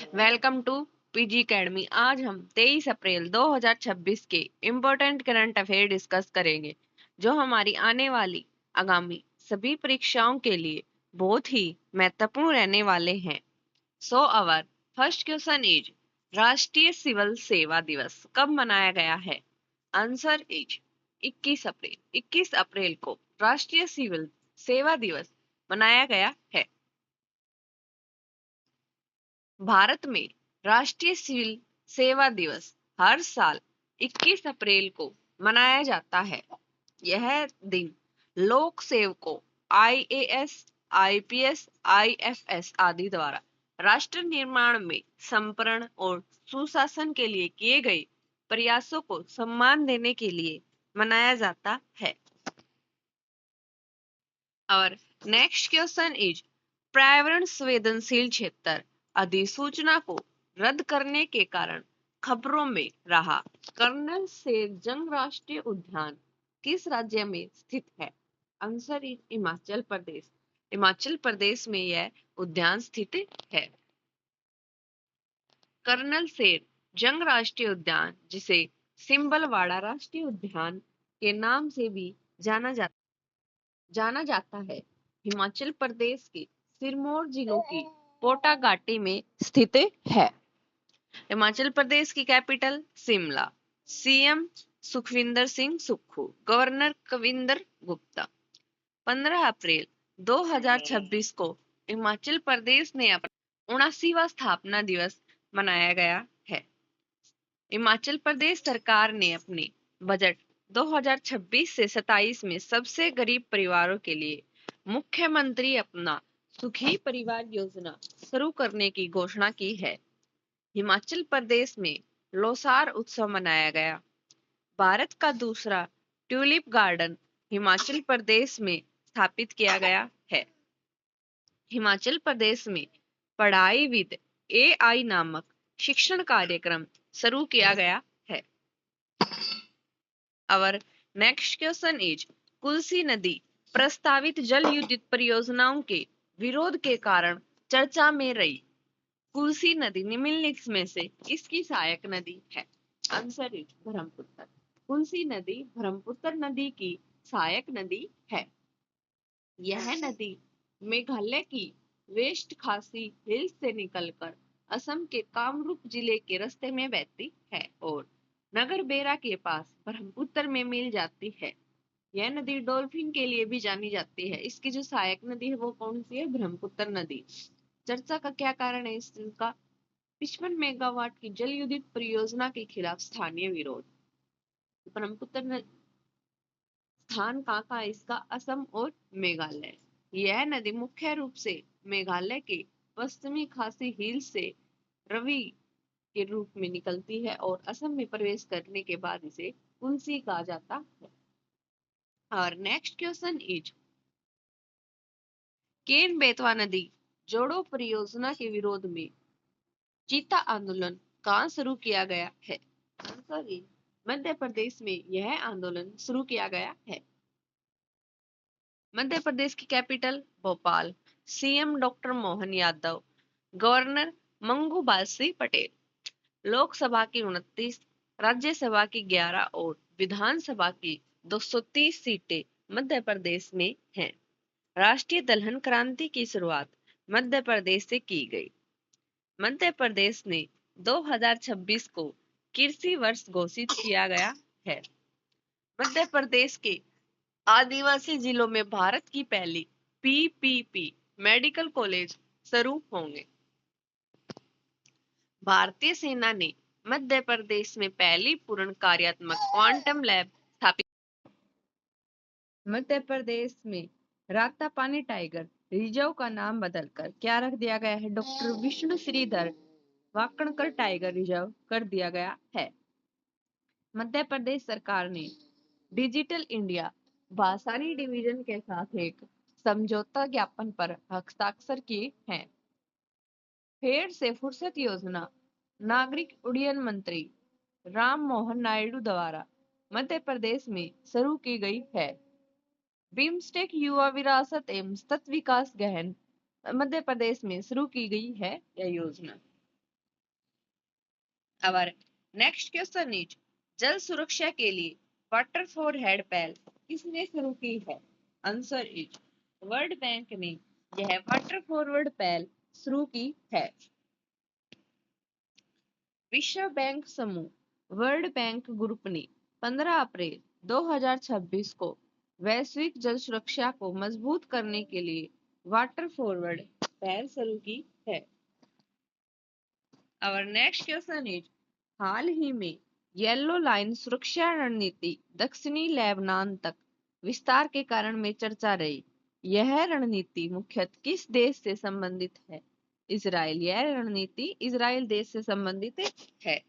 Welcome to PG academy. आज हम 23 अप्रैल 2026 के इम्पोर्टेंट करंट अफेयर डिस्कस करेंगे, जो हमारी आने वाली आगामी सभी परीक्षाओं के लिए बहुत ही महत्वपूर्ण रहने वाले हैं। So our first question is, राष्ट्रीय सिविल सेवा दिवस कब मनाया गया है? आंसर इज 21 अप्रैल। 21 अप्रैल को राष्ट्रीय सिविल सेवा दिवस मनाया गया है। भारत में राष्ट्रीय सिविल सेवा दिवस हर साल 21 अप्रैल को मनाया जाता है। यह दिन लोक सेवकों, आईएएस, आईपीएस, आईएफएस आदि द्वारा राष्ट्र निर्माण में समर्पण और सुशासन के लिए किए गए प्रयासों को सम्मान देने के लिए मनाया जाता है। और नेक्स्ट क्वेश्चन इज, पर्यावरण संवेदनशील क्षेत्र अधिसूचना को रद्द करने के कारण खबरों में रहा कर्नल शेर जंग राष्ट्रीय उद्यान किस राज्य में स्थित है? Answer is Himachal Pradesh. हिमाचल प्रदेश में यह उद्यान स्थित है। कर्नल शेर जंग राष्ट्रीय उद्यान, जिसे सिंबलवाड़ा राष्ट्रीय उद्यान के नाम से भी जाना जाता है, हिमाचल प्रदेश के सिरमौर जिलों की पोटा घाटी में स्थित है। हिमाचल प्रदेश की capital Shimla. CM Sukhvinder Singh Sukhu, governor Kavinder Gupta. 15 अप्रैल 2026 को हिमाचल प्रदेश ने अपना 79वां स्थापना दिवस मनाया गया है। हिमाचल प्रदेश सरकार ने अपने बजट 2026 से 27 में सबसे गरीब परिवारों के लिए मुख्यमंत्री अपना सुखी परिवार योजना शुरू करने की घोषणा की है। हिमाचल प्रदेश में लोसार उत्सव मनाया गया। भारत का दूसरा ट्यूलिप गार्डन हिमाचल प्रदेश में स्थापित किया गया है। हिमाचल प्रदेश में पढ़ाई विद एआई नामक शिक्षण कार्यक्रम शुरू किया गया है। Our next question is, कुल्सी नदी प्रस्तावित जल विद्युत परियोजनाओं के विरोध के कारण चर्चा में रही। कुल्सी नदी निम्नलिखित में से किसकी सहायक नदी है? Answer is Brahmaputra. कुल्सी नदी ब्रह्मपुत्र नदी की सहायक नदी है। यह नदी मेघालय की वेस्ट खासी हिल्स से निकलकर असम के कामरूप जिले के रास्ते में बहती है और नगर बेरा के पास ब्रह्मपुत्र में मिल जाती है। यह नदी डॉल्फिन के लिए भी जानी जाती है। इसकी जो सहायक नदी है वो कौन सी है? ब्रह्मपुत्र नदी। चर्चा का क्या कारण है इसका? 55 मेगावाट की जल विद्युत परियोजना के खिलाफ स्थानीय विरोध। ब्रह्मपुत्र स्थान कहाँ का है इसका? असम और मेघालय। यह नदी मुख्य रूप से मेघालय के पश्चिमी खासी हिल्स से रवि के रूप में निकलती है और असम में प्रवेश करने के बाद इसे कुल्सी कहा जाता है। और next question is, Ken Betwa नदी जोड़ो परियोजना के विरोध में चीता आंदोलन कहाँ शुरू किया गया है? आंसर इज मध्य प्रदेश में यह आंदोलन शुरू किया गया है। मध्य प्रदेश की capital Bhopal. CM doctor Mohan Yadav, governor Mangu Balsi Patel. Lok Sabha की 29, राज्यसभा की 11 और विधानसभा की 230 सीटें मध्य प्रदेश में हैं। राष्ट्रीय दलहन क्रांति की शुरुआत मध्य प्रदेश से की गई। मध्य प्रदेश ने 2026 को कृषि वर्ष घोषित किया गया है। मध्य प्रदेश के आदिवासी जिलों में भारत की पहली पीपीपी मेडिकल कॉलेज शुरू होंगे। भारतीय सेना ने मध्य प्रदेश में पहली पूर्ण कार्यात्मक क्वांटम लैब स्थापित। मध्य प्रदेश में रातापानी टाइगर रिजर्व का नाम बदलकर क्या रख दिया गया है? Doctor Vishnu Shridhar Wakankar tiger reserve कर दिया गया है। मध्य प्रदेश सरकार ने डिजिटल इंडिया भासानी डिवीजन के साथ एक समझौता ज्ञापन पर हस्ताक्षर किए हैं। फेर से फुर्सत योजना नागरिक उड्डयन मंत्री राम मोहन नायडू द्वारा मध्य प्रदेश में शुरू की गई है। बिम्स्टेक युवा विरासत एवं सतत विकास गहन मध्य प्रदेश में शुरू की गई है यह योजना। Our next question is जल सुरक्षा के लिए वाटर फॉर हेड पहल किसने शुरू की है? आंसर इज वर्ल्ड बैंक ने यह वाटर फॉरवर्ड पहल शुरू की है। विश्व बैंक समूह वर्ल्ड बैंक ग्रुप ने 15 अप्रैल 2026 को वैश्विक जल सुरक्षा को मजबूत करने के लिए वाटर फॉरवर्ड पहल शुरू की है। Our next question is हाल ही में येलो लाइन सुरक्षा रणनीति दक्षिणी लेबनान तक विस्तार के कारण में चर्चा रही। यह रणनीति मुख्यतः किस देश से संबंधित है? इजराइल। यह रणनीति इजराइल देश से संबंधित है।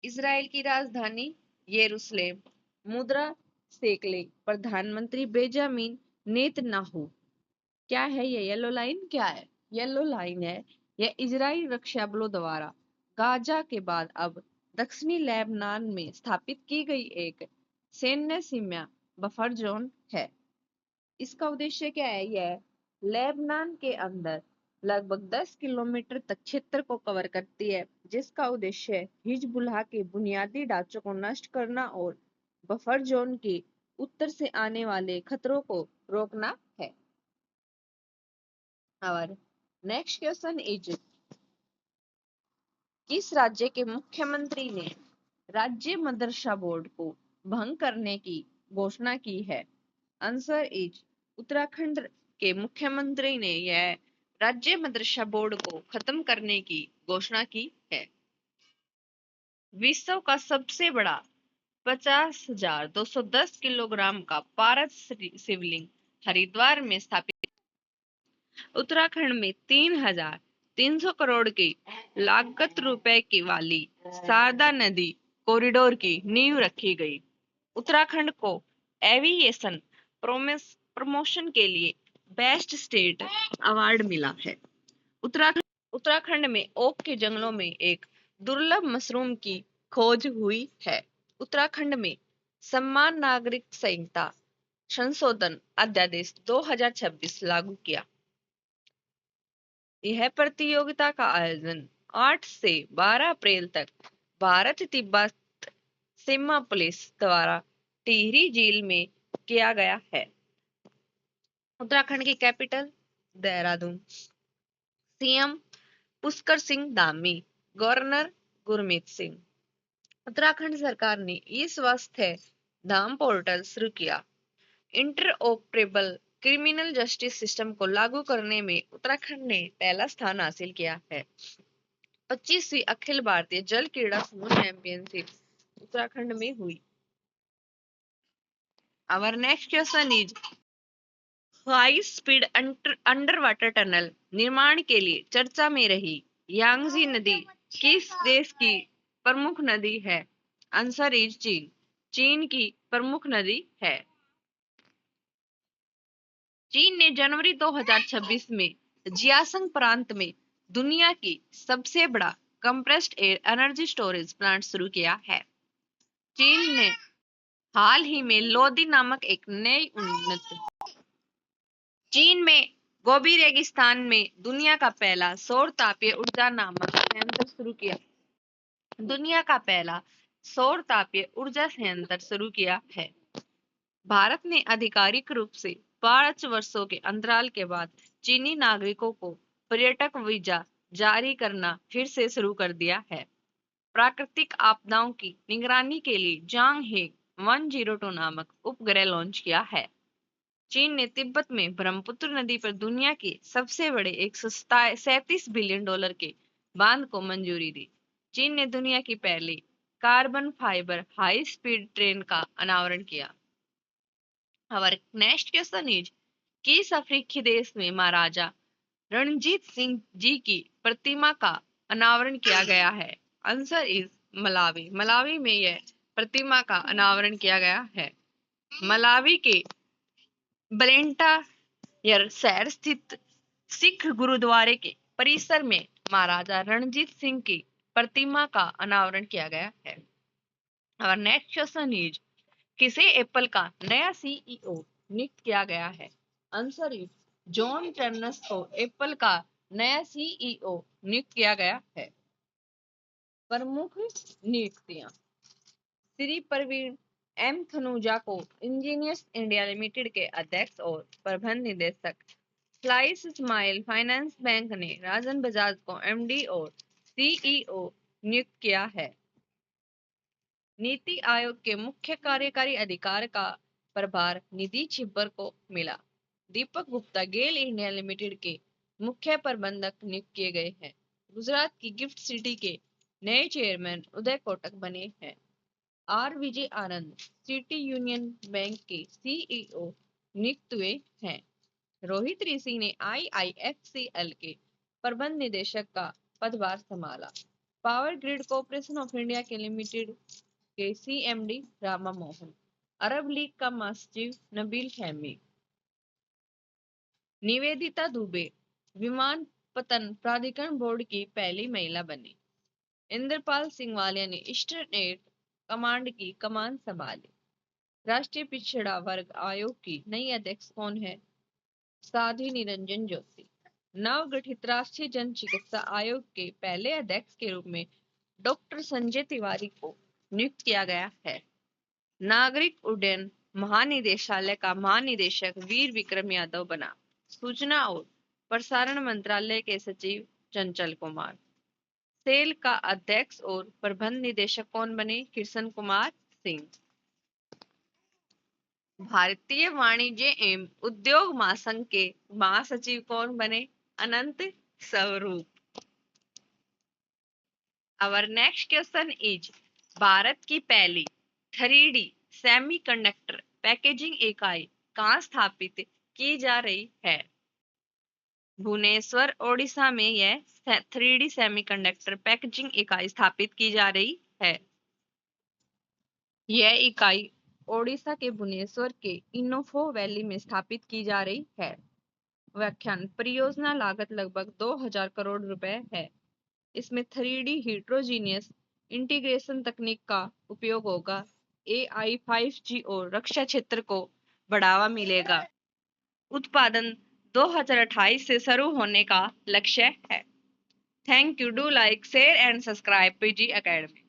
इजराइल की राजधानी यरूशलेम मुद्रा सेकले प्रधानमंत्री बेंजामिन नेतन्याहू। क्या है ये येलो लाइन? क्या है येलो लाइन? है यह इजराइल रक्षा बलों द्वारा गाजा के बाद अब दक्षिणी लेबनान में स्थापित की गई एक सैन्य सीमा बफर जोन है। इसका उद्देश्य क्या है? यह लेबनान के अंदर लगभग 10 किलोमीटर तक क्षेत्र को कवर करती है, जिसका उद्देश्य हिजबुल्लाह के बुनियादी ढांचों को नष्ट करना और बफर जोन के उत्तर से आने वाले खतरों को रोकना है। और नेक्स्ट क्वेश्चन इज किस राज्य के मुख्यमंत्री ने राज्य मदरसा बोर्ड को भंग करने की घोषणा की है? आंसर इज उत्तराखंड के मुख्यमंत्री ने यह राज्य मदरसा बोर्ड को खत्म करने की घोषणा की है। विश्व का सबसे बड़ा 50,210 किलोग्राम का पारस शिवलिंग हरिद्वार में स्थापित। उत्तराखंड में 3,300 करोड़ की लागत रुपए की वाली शारदा नदी कॉरिडोर की नींव रखी गई। उत्तराखंड को एविएशन प्रमोशन के लिए बेस्ट स्टेट अवार्ड मिला है। उत्तराखंड में ओक के जंगलों में एक दुर्लभ मशरूम की खोज हुई है। उत्तराखंड में सम्मान नागरिक संहिता संशोधन अध्यादेश 2026 लागू किया। यह प्रतियोगिता का आयोजन 8 से 12 अप्रैल तक भारत तिब्बत सीमा पुलिस द्वारा टिहरी झील में किया गया है। उत्तराखंड की capital Dehradun. CM Pushkar Singh Dhami, governor Gurmeet Singh. Uttarakhand सरकार ने ई स्वास्थ्य धाम पोर्टल शुरू किया। इंटरऑपरेबल क्रिमिनल जस्टिस सिस्टम को लागू करने में उत्तराखंड ने पहला स्थान हासिल किया है। 25वीं अखिल भारतीय जल क्रीड़ा समूह चैंपियनशिप उत्तराखंड में हुई। Our next question is high speed under water tunnel निर्माण के लिए चर्चा में रही यांगजी नदी किस देश की प्रमुख नदी है? आंसर इज चीन। चीन की प्रमुख नदी है। चीन ने जनवरी 2026 में जियासंग प्रांत में दुनिया की सबसे बड़ा compressed air energy storage plant शुरू किया है। चीन ने हाल ही में लोदी नामक एक नई उन्नत चीन में गोबी रेगिस्तान में दुनिया का पहला सौर तापीय ऊर्जा नामक संयंत्र शुरू किया। दुनिया का पहला सौर तापीय ऊर्जा संयंत्र शुरू किया है। भारत ने आधिकारिक रूप से 5 वर्षों के अंतराल के बाद चीनी नागरिकों को पर्यटक वीजा जारी करना फिर से शुरू कर दिया है। प्राकृतिक आपदाओं की निगरानी के लिए जांग हे 102 नामक उपग्रह लॉन्च किया है। चीन ने तिब्बत में ब्रह्मपुत्र नदी पर दुनिया के सबसे बड़े 137 बिलियन डॉलर के बांध को मंजूरी दी। चीन ने दुनिया की पहली carbon fibre high speed train का अनावरण किया। Our next question is किस अफ्रीकी देश में महाराजा रणजीत सिंह जी की प्रतिमा का अनावरण किया गया है? Answer is Malawi. मलावी में यह प्रतिमा का अनावरण किया गया है। मलावी के ब्लेंटायर शहर स्थित सिख गुरुद्वारे के परिसर में महाराजा रणजीत सिंह की प्रतिमा का अनावरण किया गया है। Our next question is किसे एप्पल का नया सीईओ नियुक्त किया गया है? आंसर इज जॉन टर्नस को एप्पल का नया सीईओ नियुक्त किया गया है। प्रमुख नियुक्तियां। श्री प्रवीण एम खनूजा को इंजीनियर्स इंडिया लिमिटेड के अध्यक्ष और प्रबंध निदेशक, स्लाइस स्माइल फाइनेंस बैंक ने राजन बजाज को एमडी और सीईओ नियुक्त किया है। नीति आयोग के मुख्य कार्यकारी अधिकारी का प्रभार निधि छिब्बर को मिला। दीपक गुप्ता गेल इंडिया लिमिटेड के मुख्य प्रबंधक नियुक्त किए गए हैं। गुजरात की गिफ्ट सिटी के नए चेयरमैन उदय कोटक बने हैं। R Vijay Anand City Union Bank के सीईओ नियुक्त हुए हैं। रोहित ऋषि ने आईआईएफसीएल के प्रबंध निदेशक का पदभार संभाला। Power grid corporation of India के लिमिटेड के सीएमडी रामा मोहन, अरब लीग का महासचिव नबील फहमी। निवेदिता दुबे विमानपत्तन प्राधिकरण बोर्ड की पहली महिला बनी। इंद्रपाल सिंह वालिया ने ईस्टर्न एयर कमांड की कमान संभाली। राष्ट्रीय पिछड़ा वर्ग आयोग की नई अध्यक्ष कौन है? साध्वी निरंजन ज्योति। नवगठित राष्ट्रीय जन चिकित्सा आयोग के पहले अध्यक्ष के रूप में डॉक्टर संजय तिवारी को नियुक्त किया गया है। नागरिक उड्डयन महानिदेशालय का महानिदेशक वीर विक्रम यादव बना। सूचना और प्रसारण मंत्रालय के सचिव चंचल कुमार। सेल का अध्यक्ष और प्रबंध निदेशक कौन बने? कृष्ण कुमार सिंह। भारतीय वाणिज्य एवं उद्योग महासंघ के महासचिव कौन बने? अनंत स्वरूप। Our next question is, Bharat की पहली 3D सेमीकंडक्टर पैकेजिंग इकाई कहाँ स्थापित की जा रही है? भुवनेश्वर, ओडिशा में यह 3D सेमीकंडक्टर पैकेजिंग इकाई स्थापित की जा रही है। यह इकाई ओडिशा के भुवनेश्वर के इन्फो वैली में स्थापित की जा रही है। व्याख्यान परियोजना लागत लगभग 2000 करोड़ रुपए है। इसमें 3D हेट्रोजीनियस इंटीग्रेशन तकनीक का उपयोग होगा। AI 5G और रक्षा क्षेत्र को बढ़ावा मिलेगा। उत्पादन 2028 से शुरू होने का लक्ष्य है। Thank you. Do like, share and subscribe PG Academy।